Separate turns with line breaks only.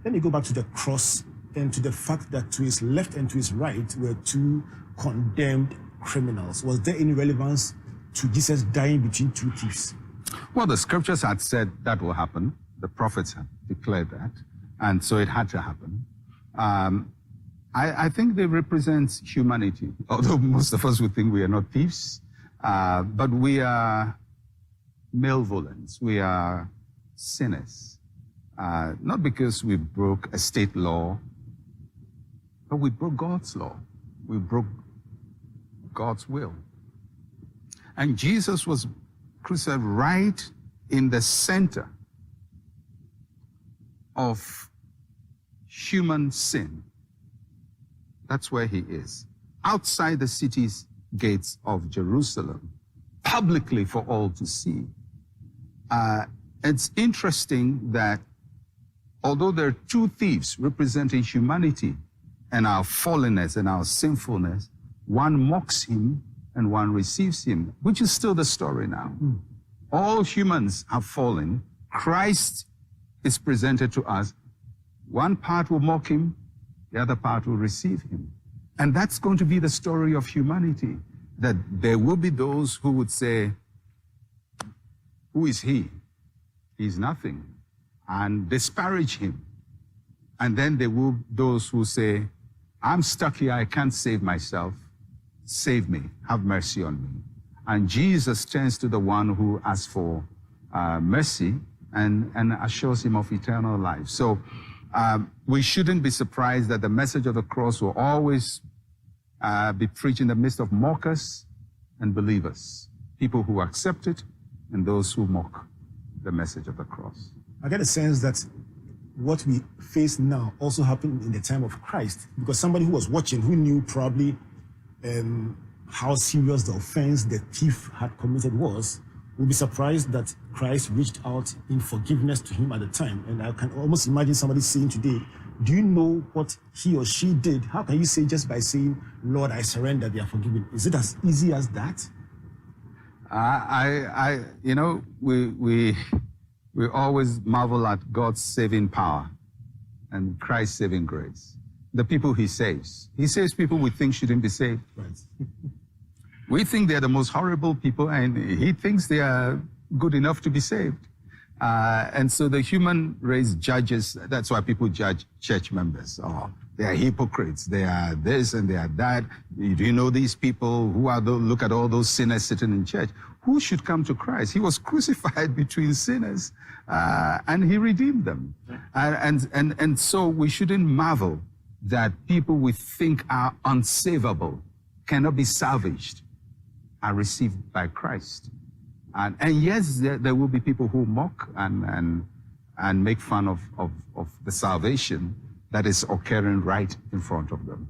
Let me go back to the cross and to the fact that to his left and to his right were two condemned criminals. Was there any relevance to Jesus dying between two thieves?
Well, the scriptures had said that will happen. The prophets had declared that. And so it had to happen. I think they represent humanity, although most of us would think we are not thieves. But we are malevolents. We are sinners. Not because we broke a state law, but we broke God's law. We broke God's will. And Jesus was crucified right in the center of human sin. That's where he is. Outside the city's gates of Jerusalem, publicly for all to see. It's interesting that although there are two thieves representing humanity and our fallenness and our sinfulness, one mocks him and one receives him, which is still the story now. All humans have fallen. Christ is presented to us. One part will mock him, the other part will receive him. And that's going to be the story of humanity, that there will be those who would say, who is he? He's nothing, and disparage him. And then there will be those who say, I'm stuck here, I can't save myself. Save me, have mercy on me. And Jesus turns to the one who asks for mercy and assures him of eternal life. So we shouldn't be surprised that the message of the cross will always be preached in the midst of mockers and believers, people who accept it and those who mock the message of the cross.
I get a sense that what we face now also happened in the time of Christ, because somebody who was watching, who knew probably how serious the offense the thief had committed was, would be surprised that Christ reached out in forgiveness to him at the time. And I can almost imagine somebody saying today, do you know what he or she did? How can you say just by saying, Lord, I surrender, they are forgiven? Is it as easy as that?
You know, we always marvel at God's saving power and Christ's saving grace. The people he saves. He saves people we think shouldn't be saved.
Right.
We think they're the most horrible people, and he thinks they are good enough to be saved. And so the human race judges, that's why people judge church members. Oh, they are hypocrites, they are this and they are that. Do you know these people? Who are those? Look at all those sinners sitting in church. Who should come to Christ? He was crucified between sinners, and he redeemed them. And so we shouldn't marvel that people we think are unsavable, cannot be salvaged, are received by Christ. And yes, there will be people who mock and make fun of the salvation that is occurring right in front of them.